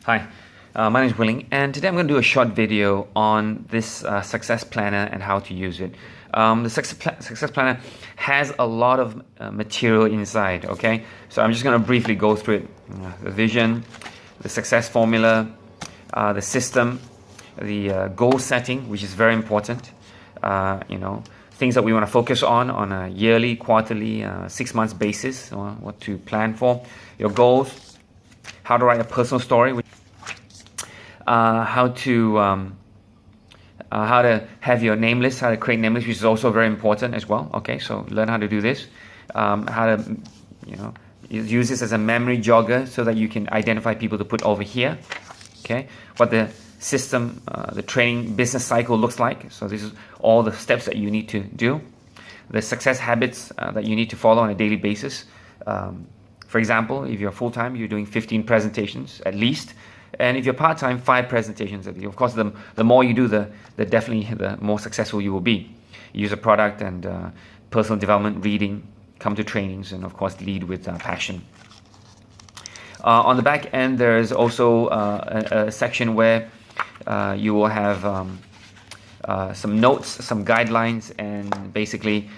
Hi, my name is Willing, and today I'm going to do a short video on this Success Planner and how to use it. The Success Planner has a lot of material inside, okay? So I'm just going to briefly go through it. The vision, the success formula, the system, the goal setting, which is very important, things that we want to focus on a yearly, quarterly, 6 months basis, what to plan for, your goals, how to write a personal story, how to have your name list, how to create name lists, which is also very important as well. Okay, so learn how to do this, how to use this as a memory jogger so that you can identify people to put over here. Okay, what the system, the training business cycle looks like. So this is all the steps that you need to do, the success habits that you need to follow on a daily basis. For example, if you're full-time, you're doing 15 presentations at least. And if you're part-time, 5 presentations at least. Of course, the more you do, the more successful you will be. Use a product and personal development, reading, come to trainings, and of course, lead with passion. On the back end, there's also a section where you will have some notes, some guidelines, and basically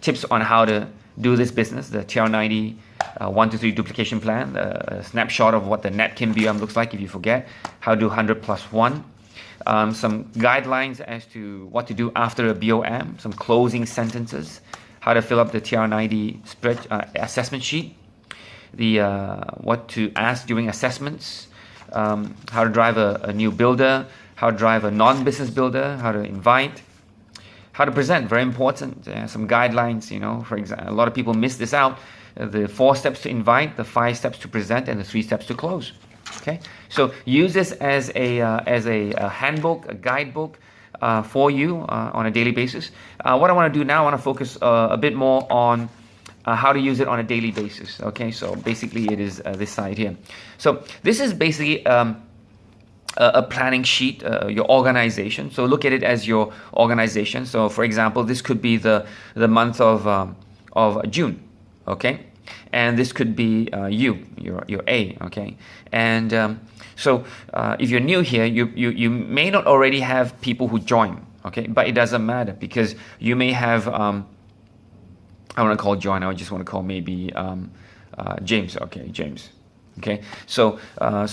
tips on how to do this business, the TR90 1 to 3 duplication plan, a snapshot of what the net Kim BOM looks like if you forget, how to do 100 plus 1, some guidelines as to what to do after a BOM, some closing sentences, how to fill up the TR90 spread, assessment sheet, the what to ask during assessments, how to drive a new builder, how to drive a non-business builder, how to invite, how to present, very important, some guidelines, for example, a lot of people miss this out, the 4 steps to invite, the 5 steps to present, and the 3 steps to close. Okay, so use this as a handbook, a guidebook for you on a daily basis. What I want to do now, I want to focus a bit more on how to use it on a daily basis. Okay, so basically it is this side here. So this is basically a planning sheet, your organization. So look at it as your organization. So for example, this could be the month of June, okay? And this could be your A, okay? And so if you're new here, you may not already have people who join, okay? But it doesn't matter because you may have, I want to call John, I just want to call maybe James, okay, James. Okay, so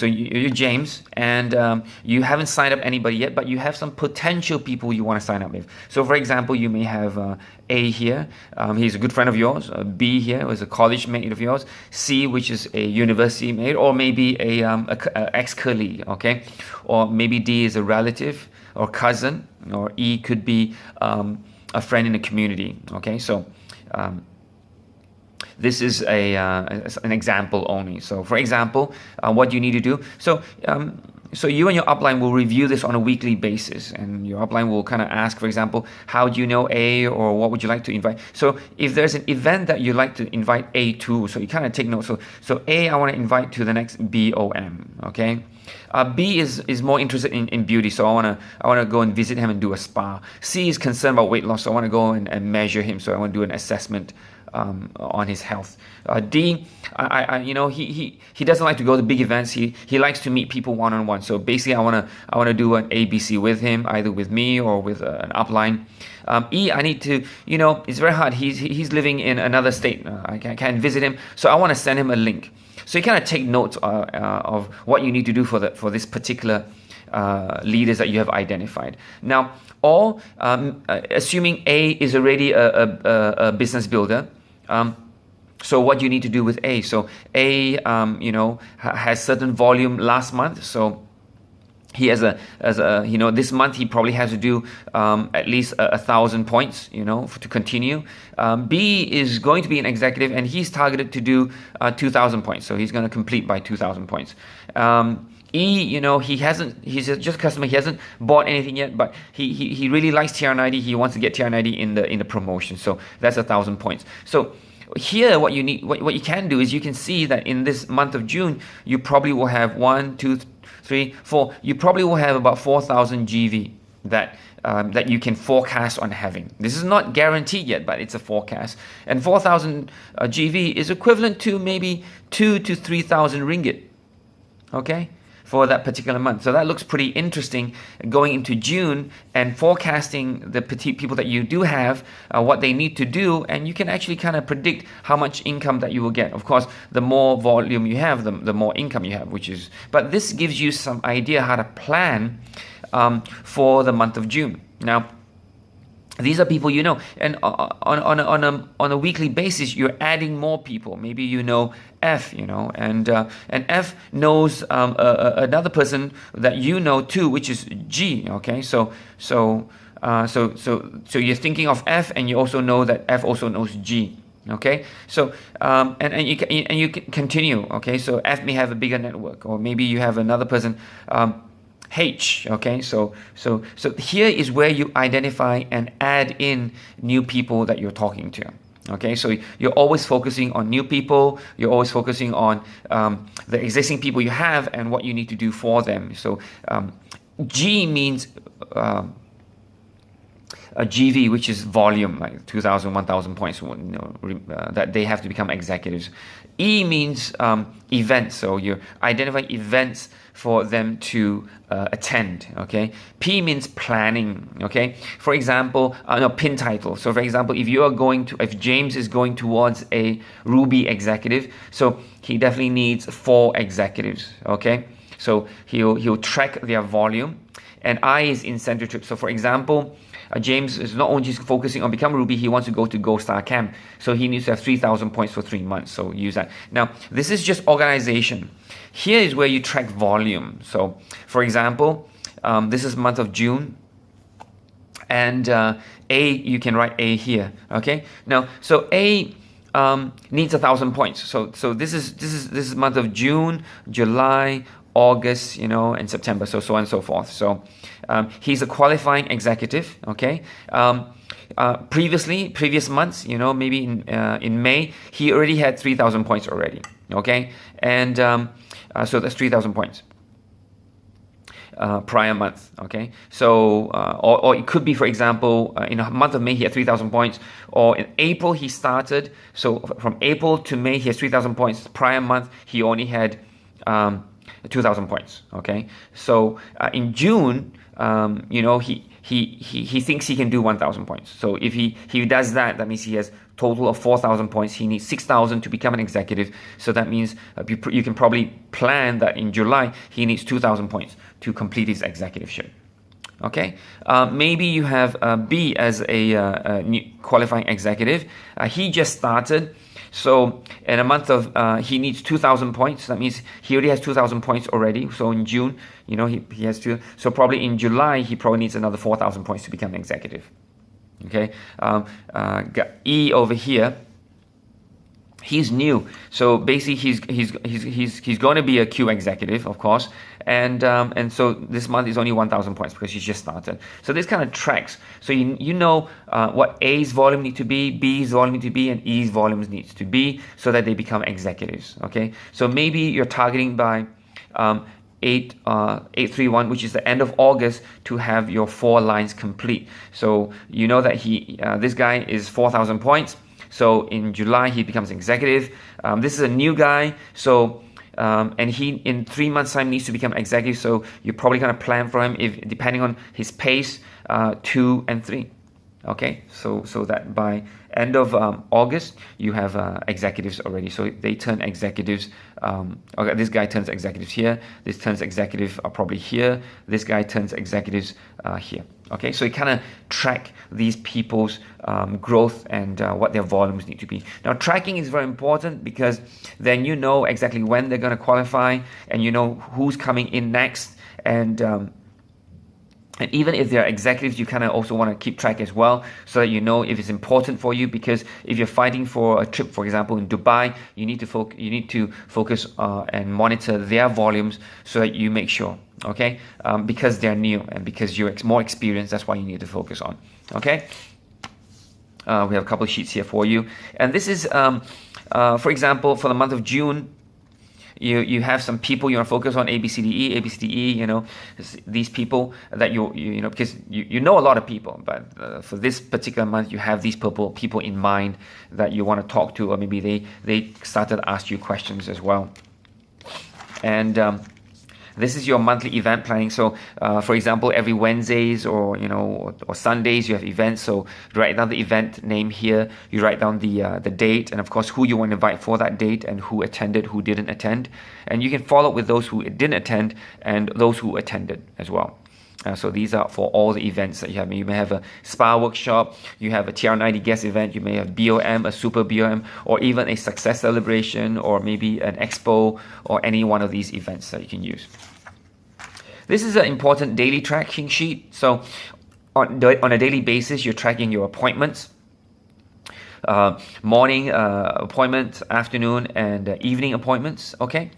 you're James, and you haven't signed up anybody yet, but you have some potential people you want to sign up with. So, for example, you may have A here, he's a good friend of yours. B here is a college mate of yours. C, which is a university mate, or maybe a ex-colleague. Okay, or maybe D is a relative or cousin, or E could be a friend in the community. Okay, so. This is an example only. So for example, what you need to do. So you and your upline will review this on a weekly basis, and your upline will kind of ask, for example, how do you know A, or what would you like to invite? So if there's an event that you'd like to invite A to, so you kind of take note. So A, I want to invite to the next BOM, okay? B is more interested in beauty, so I want to go and visit him and do a spa. C is concerned about weight loss, so I want to go and measure him, so I want to do an assessment on his health. D, he doesn't like to go to big events. He likes to meet people one-on-one. So basically, I want to do an ABC with him, either with me or with an upline. E, I need to, it's very hard. He's living in another state. I can't visit him, so I want to send him a link. So you kind of take notes of what you need to do for this particular leaders that you have identified. Now, assuming A is already a business builder. So what you need to do with A? So A, has certain volume last month. So he has this month he probably has to do at least 1,000 points, to continue. B is going to be an executive, and he's targeted to do 2,000 points. So he's going to complete by 2,000 points. E, he's just a customer. He hasn't bought anything yet, but he really likes TR90. He wants to get TR90 in the promotion. So that's 1,000 points. So here, what you can do is you can see that in this month of June, you probably will have 1, 2, 3, 4. You probably will have about 4,000 GV that you can forecast on having. This is not guaranteed yet, but it's a forecast. And 4,000 GV is equivalent to maybe 2,000 to 3,000 ringgit. okay, for that particular month. So that looks pretty interesting going into June and forecasting the petite people that you do have, what they need to do, and you can actually kind of predict how much income that you will get. Of course, the more volume you have, the more income you have, but this gives you some idea how to plan for the month of June. Now, these are people you know, and on a weekly basis, you're adding more people. Maybe you know F, and F knows another person that you know too, which is G. Okay, so you're thinking of F, and you also know that F also knows G. Okay, so and you can continue. Okay, so F may have a bigger network, or maybe you have another person. H, okay, so here is where you identify and add in new people that you're talking to. Okay, so you're always focusing on new people. You're always focusing on the existing people you have and what you need to do for them. So G means a GV, which is volume, like 2,000, 1,000 points, that they have to become executives. E means events, so you identify events for them to attend. Okay. P means planning. Okay. For example, pin title. So for example, if James is going towards a Ruby executive, so he definitely needs 4 executives. Okay. So he'll track their volume, and I is incentive trip. So for example, James is not only just focusing on become Ruby, he wants to go to Gold Star Camp. So he needs to have 3,000 points for 3 months. So use that. Now, this is just organization. Here is where you track volume. So for example, this is month of June. And A, you can write A here. Okay. Now, so A needs 1,000 points. So this is month of June, July, August, and September, so on and so forth. So he's a qualifying executive. Okay. Previous months, maybe in May, he already had 3,000 points already. Okay, and so that's 3,000 points. Prior month. Okay, so or it could be, for example, in a month of May he had 3,000 points, or in April he started. So from April to May he has 3,000 points. Prior month he only had 2,000 points. Okay, so in June, he thinks he can do 1,000 points. So if he does that, that means he has total of 4,000 points. He needs 6,000 to become an executive. So that means you can probably plan that in July he needs 2,000 points to complete his executiveship. Okay, maybe you have B as a new qualifying executive. He just started. So in a month of, he needs 2,000 points. That means he already has 2,000 points already. So in June, he has to. So probably in July, he probably needs another 4,000 points to become an executive. Okay. E over here. He's new, so basically he's going to be a Q executive, of course, and so this month is only 1,000 points because he's just started. So this kind of tracks. So you know what A's volume need to be, B's volume need to be, and E's volumes needs to be, so that they become executives. Okay, so maybe you're targeting by 831, which is the end of August, to have your 4 lines complete. So you know that this guy is 4,000 points. So in July, he becomes executive. This is a new guy. So, and he in 3 months time needs to become executive. So you're probably going to plan for him depending on his pace, 2 and 3. Okay. So that by end of August, you have executives already. So they turn executives. Okay, this guy turns executives here. This turns executive probably here. This guy turns executives here. Okay, so you kind of track these people's growth and what their volumes need to be. Now, tracking is very important because then you know exactly when they're going to qualify, and you know who's coming in next. And even if they're executives, you kind of also want to keep track as well, so that you know if it's important for you. Because if you're fighting for a trip, for example, in Dubai, you need to focus and monitor their volumes so that you make sure. Okay, because they're new and because you're more experienced, that's why you need to focus on. Okay, we have a couple of sheets here for you, and this is, for example, for the month of June. You have some people you want to focus on, A, B, C, D, E, A, B, C, D, E, these people that you because you know a lot of people, but for this particular month, you have these people in mind that you want to talk to, or maybe they started to ask you questions as well. And This is your monthly event planning. So, for example, every Wednesdays or or Sundays you have events. So you write down the event name here. You write down the date, and of course who you want to invite for that date, and who attended, who didn't attend, and you can follow up with those who didn't attend and those who attended as well. So these are for all the events that you have. You may have a spa workshop, you have a TR90 guest event, you may have BOM, a super BOM, or even a success celebration, or maybe an expo, or any one of these events that you can use. This is an important daily tracking sheet. So on a daily basis, you're tracking your appointments, morning appointments, afternoon and evening appointments. Okay.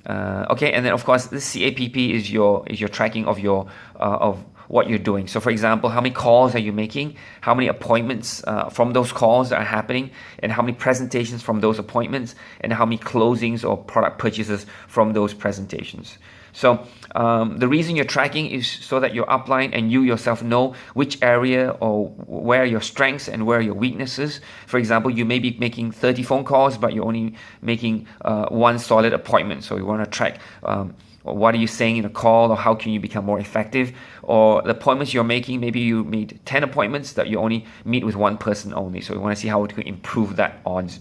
Okay, and then of course this CAPP is your tracking of your of what you're doing. So for example, how many calls are you making, how many appointments from those calls are happening, and how many presentations from those appointments, and how many closings or product purchases from those presentations. So the reason you're tracking is so that your upline and you yourself know which area or where are your strengths and where are your weaknesses. For example, you may be making 30 phone calls, but you're only making one solid appointment. So you want to track what are you saying in a call, or how can you become more effective. Or the appointments you're making, maybe you made 10 appointments that you only meet with one person only. So you want to see how it can improve that odds.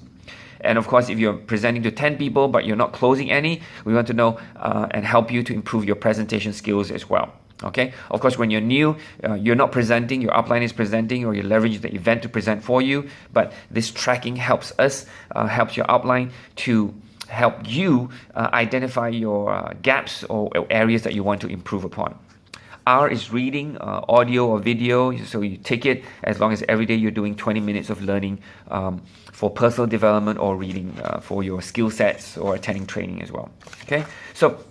And of course, if you're presenting to 10 people but you're not closing any, we want to know and help you to improve your presentation skills as well. Okay. Of course, when you're new, you're not presenting, your upline is presenting, or you leverage the event to present for you. But this tracking helps us, helps your upline to help you identify your gaps or areas that you want to improve upon. R is reading, audio or video. So you take it as long as every day you're doing 20 minutes of learning for personal development, or reading for your skill sets, or attending training as well. Okay, so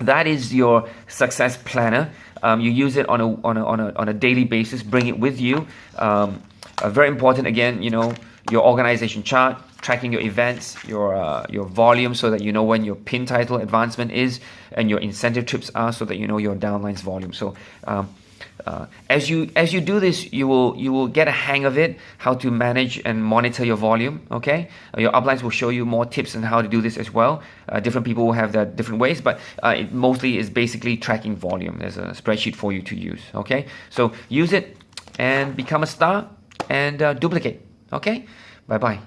that is your success planner. You use it on a daily basis. Bring it with you. Very important again. Your organization chart, tracking your events, your volume, so that you know when your pin title advancement is, and your incentive trips are, so that you know your downlines volume. So as you do this, you will get a hang of it, how to manage and monitor your volume. Okay, your uplines will show you more tips on how to do this as well. Different people will have their different ways, but it mostly is basically tracking volume. There's a spreadsheet for you to use. Okay, so use it and become a star, and duplicate. Okay, bye bye.